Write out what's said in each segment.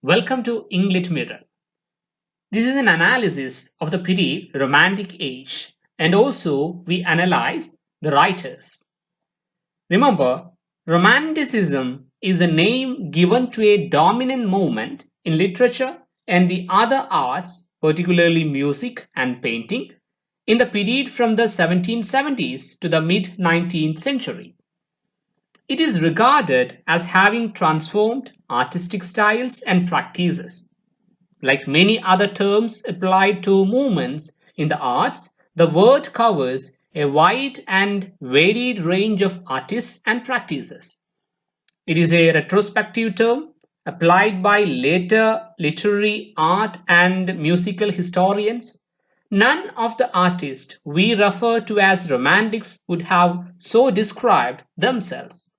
Welcome to EnglishLiterature. This is an analysis of the period Romantic Age, and also we analyze the writers. Remember, Romanticism is a name given to a dominant movement in literature and the other arts, particularly music and painting, in the period from the 1770s to the mid 19th century. It is regarded as having transformed artistic styles and practices. Like many other terms applied to movements in the arts, the word covers a wide and varied range of artists and practices. It is a retrospective term applied by later literary, art, and musical historians. None of the artists we refer to as romantics would have so described themselves.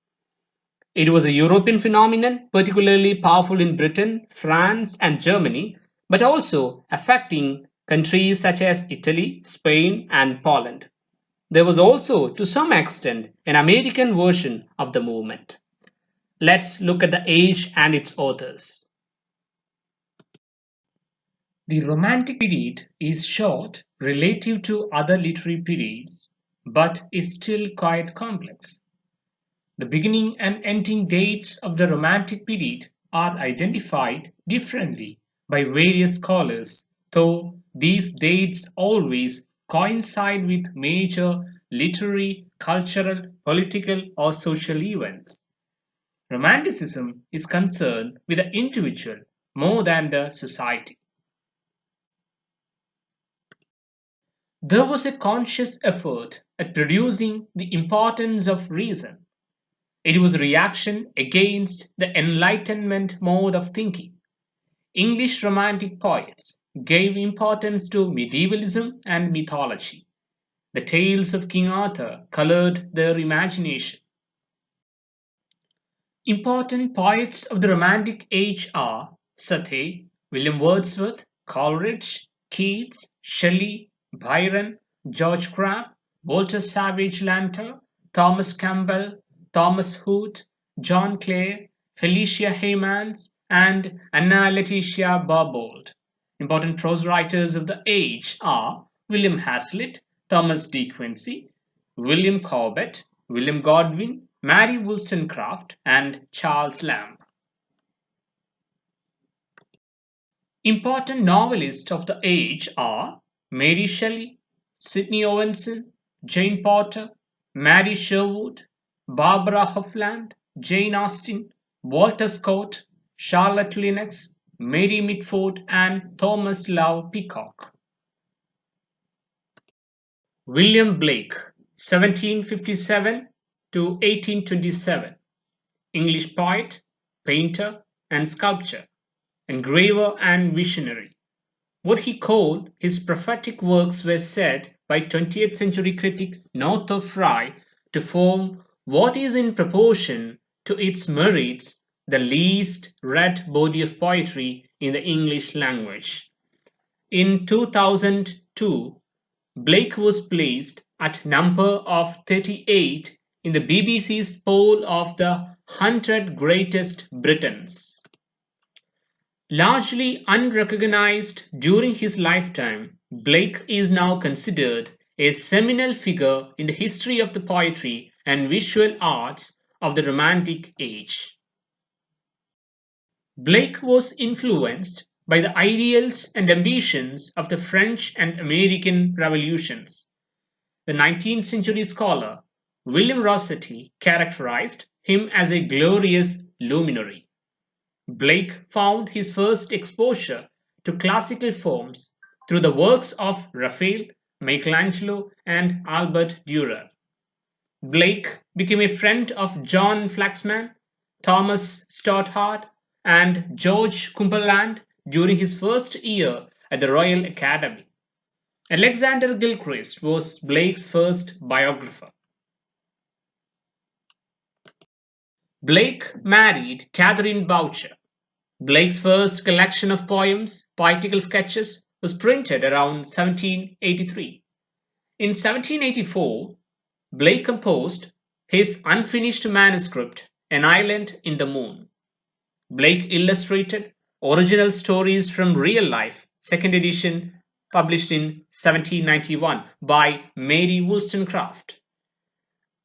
It was a European phenomenon, particularly powerful in Britain, France, and Germany, but also affecting countries such as Italy, Spain, and Poland. There was also, to some extent, an American version of the movement. Let's look at the age and its authors. The Romantic period is short relative to other literary periods, but is still quite complex. The beginning and ending dates of the Romantic period are identified differently by various scholars, though these dates always coincide with major literary, cultural, political, or social events. Romanticism is concerned with the individual more than the society. There was a conscious effort at reducing the importance of reason. It was a reaction against the Enlightenment mode of thinking. English Romantic poets gave importance to medievalism and mythology. The tales of King Arthur colored their imagination. Important poets of the Romantic age are Southey, William Wordsworth, Coleridge, Keats, Shelley, Byron, George Crabbe, Walter Savage Landor, Thomas Campbell, Thomas Hood, John Clare, Felicia Hemans, and Anna Letitia Barbauld. Important prose writers of the age are William Hazlitt, Thomas De Quincey, William Cobbett, William Godwin, Mary Wollstonecraft, and Charles Lamb. Important novelists of the age are Mary Shelley, Sidney Owenson, Jane Porter, Mary Sherwood, Barbara Hofland, Jane Austen, Walter Scott, Charlotte Lennox, Mary Mitford, and Thomas Love Peacock. William Blake, 1757 to 1827, English poet, painter, and sculptor, engraver, and visionary. What he called his prophetic works were said by 20th century critic Northrop Frye to form what is in proportion to its merits the least read body of poetry in the English language. In 2002, Blake was placed at number of 38 in the BBC's poll of the 100 Greatest Britons. Largely unrecognized during his lifetime, Blake is now considered a seminal figure in the history of the poetry and visual arts of the Romantic age. Blake was influenced by the ideals and ambitions of the French and American revolutions. The 19th century scholar William Rossetti characterized him as a glorious luminary. Blake found his first exposure to classical forms through the works of Raphael, Michelangelo, and Albert Dürer. Blake became a friend of John Flaxman, Thomas Stothard, and George Cumberland during his first year at the Royal Academy. Alexander Gilchrist was Blake's first biographer. Blake married Catherine Boucher. Blake's first collection of poems, Poetical Sketches, was printed around 1783. In 1784, Blake composed his unfinished manuscript, An Island in the Moon. Blake illustrated Original Stories from Real Life, second edition, published in 1791 by Mary Wollstonecraft.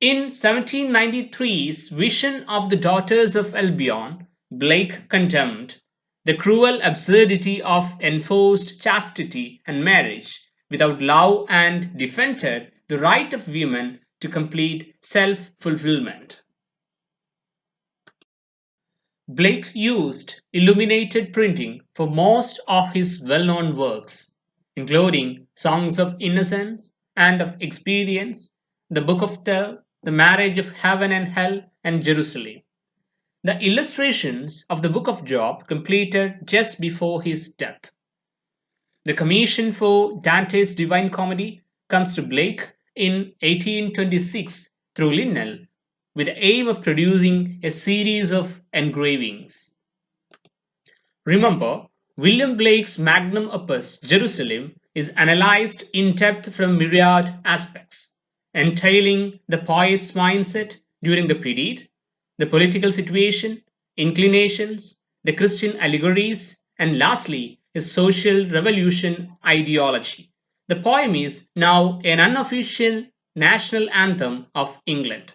In 1793's Vision of the Daughters of Albion, Blake condemned the cruel absurdity of enforced chastity and marriage without love and defended the right of women to complete self-fulfillment. Blake used illuminated printing for most of his well-known works, including Songs of Innocence and of Experience, the Book of the Marriage of Heaven and Hell, and Jerusalem. The illustrations of the Book of Job completed just before his death. The commission for Dante's Divine Comedy comes to Blake in 1826 through Linnell with the aim of producing a series of engravings. Remember, William Blake's magnum opus, Jerusalem, is analyzed in depth from myriad aspects, entailing the poet's mindset during the period, the political situation, inclinations, the Christian allegories, and lastly, his social revolution ideology. The poem is now an unofficial national anthem of England.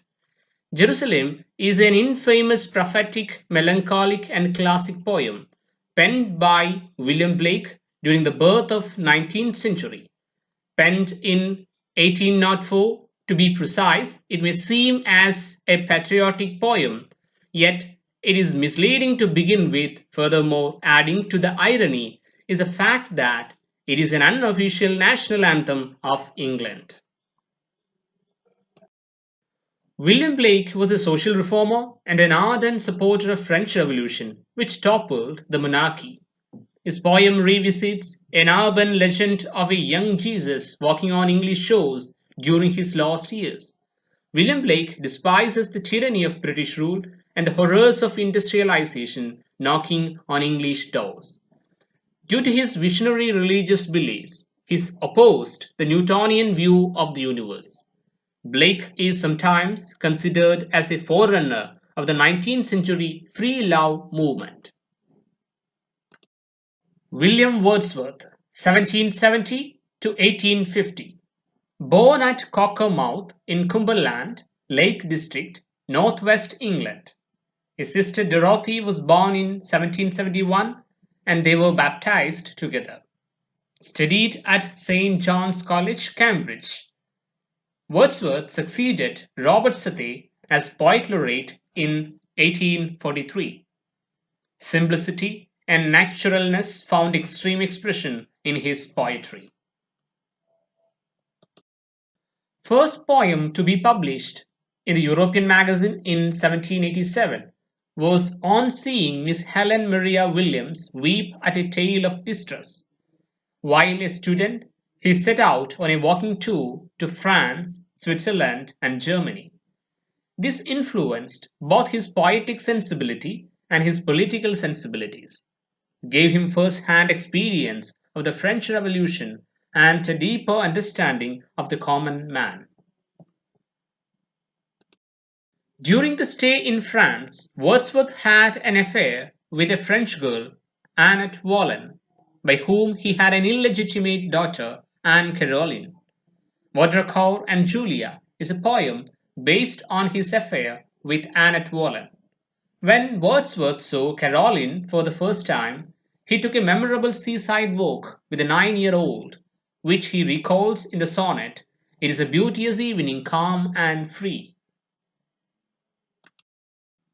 Jerusalem is an infamous prophetic, melancholic, and classic poem penned by William Blake during the birth of 19th century. Penned in 1804, to be precise, it may seem as a patriotic poem, yet it is misleading to begin with. Furthermore, adding to the irony is the fact that it is an unofficial national anthem of England. William Blake was a social reformer and an ardent supporter of French Revolution, which toppled the monarchy. His poem revisits an urban legend of a young Jesus walking on English shores during his lost years. William Blake despises the tyranny of British rule and the horrors of industrialization knocking on English doors. Due to his visionary religious beliefs, he opposed the Newtonian view of the universe. Blake is sometimes considered as a forerunner of the 19th century free love movement. William Wordsworth, 1770 to 1850. Born at Cockermouth in Cumberland, Lake District, northwest England. His sister Dorothy was born in 1771 and they were baptized together. Studied at St. John's College, Cambridge. Wordsworth succeeded Robert Southey as Poet Laureate in 1843. Simplicity and naturalness found extreme expression in his poetry. First poem to be published in the European magazine in 1787 was On Seeing Miss Helen Maria Williams Weep at a Tale of Distress. While a student, he set out on a walking tour to France, Switzerland, and Germany. This influenced both his poetic sensibility and his political sensibilities, gave him first-hand experience of the French Revolution and a deeper understanding of the common man. During the stay in France, Wordsworth had an affair with a French girl, Annette Wallen, by whom he had an illegitimate daughter, Anne Caroline. Vaudreuil and Julia is a poem based on his affair with Annette Wallen. When Wordsworth saw Caroline for the first time, he took a memorable seaside walk with a 9-year-old, which he recalls in the sonnet, "It is a beauteous evening, calm and free."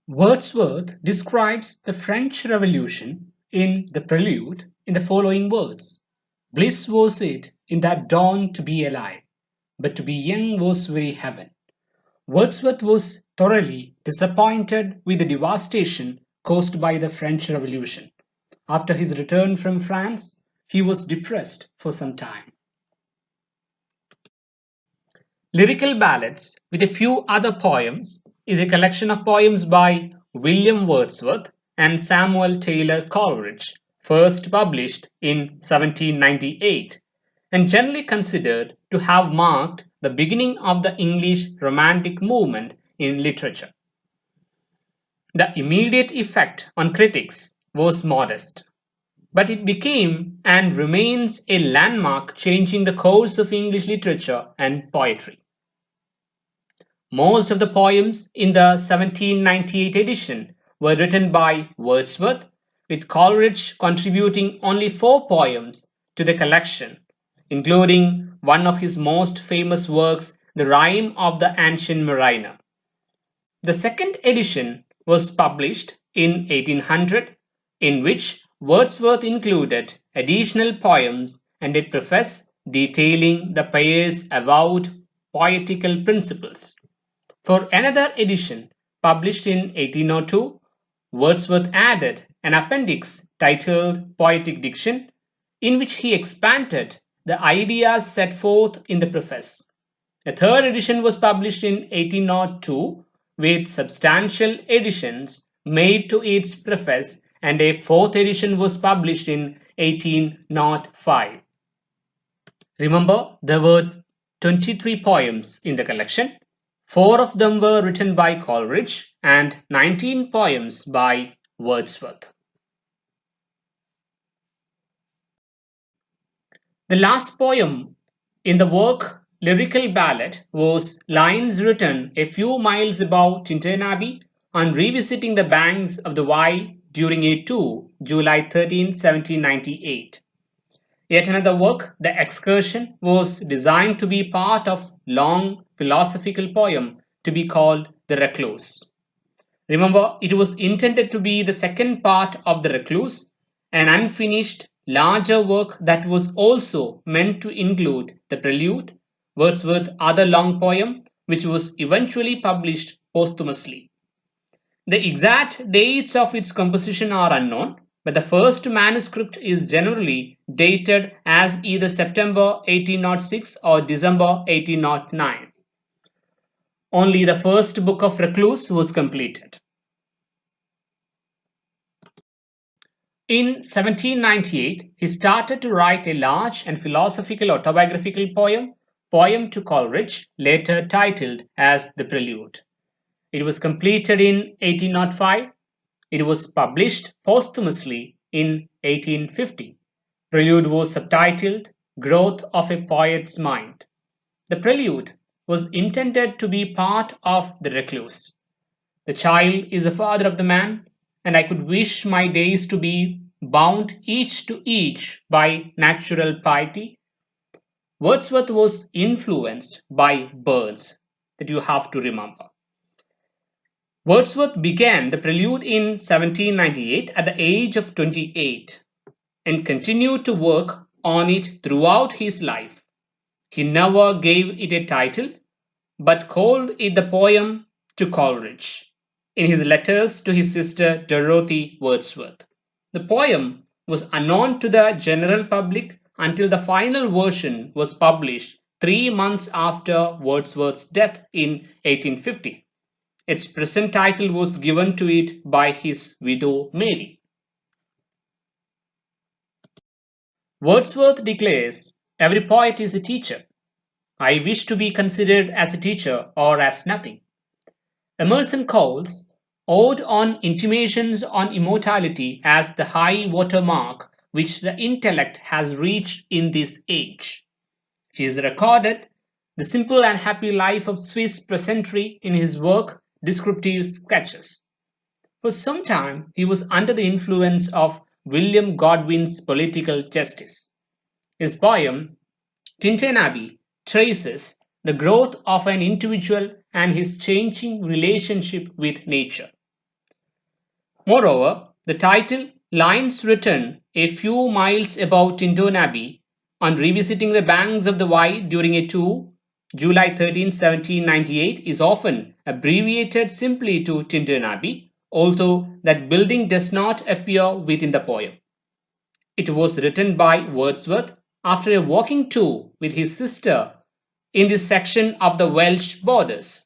Wordsworth describes the French Revolution in the prelude in the following words: "Bliss was it in that dawn to be alive, but to be young was very heaven." Wordsworth was thoroughly disappointed with the devastation caused by the French Revolution. After his return from France, he was depressed for some time. Lyrical Ballads with a few other poems is a collection of poems by William Wordsworth and Samuel Taylor Coleridge, first published in 1798, and generally considered to have marked the beginning of the English Romantic movement in literature. The immediate effect on critics was modest. but it became and remains a landmark changing the course of English literature and poetry. Most of the poems in the 1798 edition were written by Wordsworth, with Coleridge contributing only 4 poems to the collection, including one of his most famous works, The Rime of the Ancient Mariner. The second edition was published in 1800, in which Wordsworth included additional poems and a preface detailing the pair's avowed poetical principles. For another edition, published in 1802, Wordsworth added an appendix titled Poetic Diction, in which he expanded the ideas set forth in the preface. A third edition was published in 1802 with substantial additions made to its preface, and a fourth edition was published in 1805. Remember, there were 23 poems in the collection. 4 of them were written by Coleridge and 19 poems by Wordsworth. The last poem in the work Lyrical Ballad was lines written a few miles above Tintern Abbey on revisiting the banks of the Wye during a tour, July 13, 1798. Yet another work, The Excursion, was designed to be part of long philosophical poem to be called The Recluse. Remember, it was intended to be the second part of The Recluse, an unfinished, larger work that was also meant to include the prelude, Wordsworth's other long poem, which was eventually published posthumously. The exact dates of its composition are unknown, but the first manuscript is generally dated as either September 1806 or December 1809. Only the first book of Recluse was completed. In 1798, he started to write a large and philosophical autobiographical poem to Coleridge, later titled as The Prelude. It was completed in 1805. It was published posthumously in 1850. Prelude was subtitled Growth of a Poet's Mind. The prelude was intended to be part of The Recluse. The child is the father of the man, and I could wish my days to be bound each to each by natural piety. Wordsworth was influenced by birds, that you have to remember. Wordsworth began the prelude in 1798 at the age of 28 and continued to work on it throughout his life. He never gave it a title, but called it the poem to Coleridge in his letters to his sister Dorothy Wordsworth. The poem was unknown to the general public until the final version was published 3 months after Wordsworth's death in 1850. Its present title was given to it by his widow Mary. Wordsworth declares, "Every poet is a teacher. I wish to be considered as a teacher or as nothing." Emerson calls Ode on Intimations on Immortality as the high water mark which the intellect has reached in this age. He has recorded the simple and happy life of Swiss peasantry in his work Descriptive Sketches. For some time, he was under the influence of William Godwin's political justice. His poem, Tintern Abbey, traces the growth of an individual and his changing relationship with nature. Moreover, the title, Lines Written a Few Miles Above Tintern Abbey, on revisiting the banks of the Wye during a tour, July 13, 1798, is often abbreviated simply to Tintern Abbey, although that building does not appear within the poem. It was written by Wordsworth after a walking tour with his sister in this section of the Welsh borders.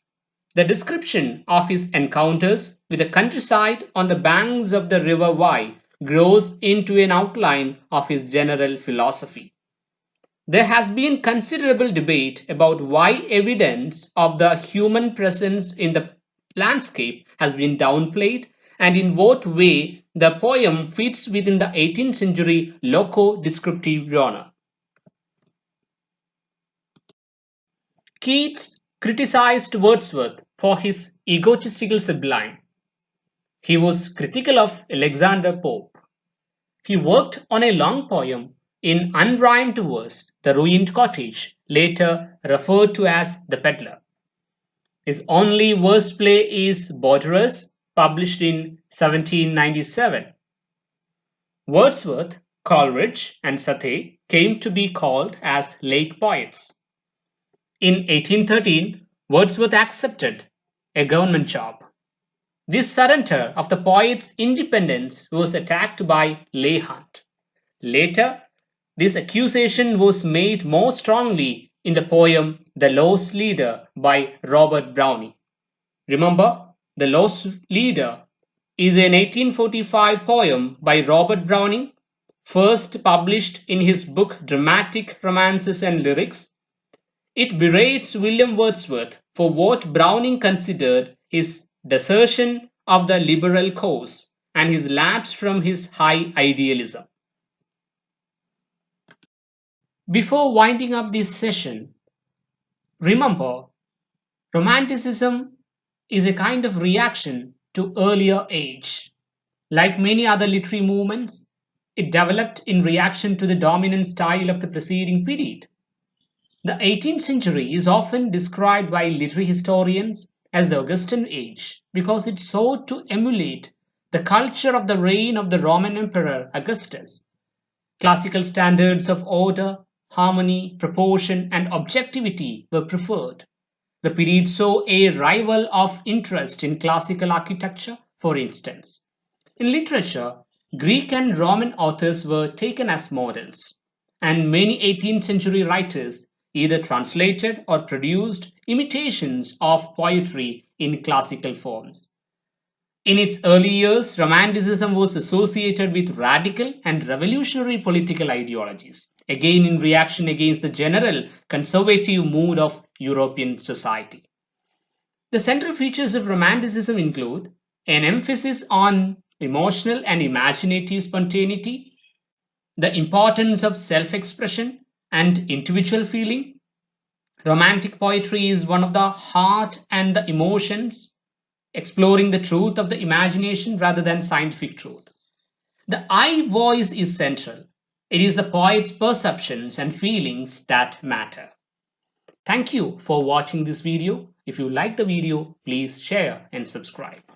The description of his encounters with the countryside on the banks of the River Wye grows into an outline of his general philosophy. There has been considerable debate about why evidence of the human presence in the landscape has been downplayed and in what way the poem fits within the 18th century loco-descriptive genre. Keats criticized Wordsworth for his egotistical sublime. He was critical of Alexander Pope. He worked on a long poem in unrhymed verse, The Ruined Cottage, later referred to as The Peddler. His only verse play is Borderers, published in 1797. Wordsworth, Coleridge, and Southey came to be called as lake poets. In 1813, Wordsworth accepted a government job. This surrender of the poet's independence was attacked by Leigh Hunt. Later, this accusation was made more strongly in the poem The Lost Leader by Robert Browning. Remember, The Lost Leader is an 1845 poem by Robert Browning, first published in his book Dramatic Romances and Lyrics. It berates William Wordsworth for what Browning considered his desertion of the liberal cause and his lapse from his high idealism. Before winding up this session, remember, Romanticism is a kind of reaction to earlier age. Like many other literary movements, it developed in reaction to the dominant style of the preceding period. The 18th century is often described by literary historians as the Augustan age because it sought to emulate the culture of the reign of the Roman Emperor Augustus. Classical standards of order, harmony, proportion, and objectivity were preferred. The period saw a revival of interest in classical architecture, for instance. In literature, Greek and Roman authors were taken as models, and many 18th century writers either translated or produced imitations of poetry in classical forms. In its early years, Romanticism was associated with radical and revolutionary political ideologies, again in reaction against the general conservative mood of European society. The central features of Romanticism include an emphasis on emotional and imaginative spontaneity, the importance of self expression and individual feeling. Romantic poetry is one of the heart and the emotions, exploring the truth of the imagination rather than scientific truth. The I voice is central. It is the poet's perceptions and feelings that matter. Thank you for watching this video. If you like the video, please share and subscribe.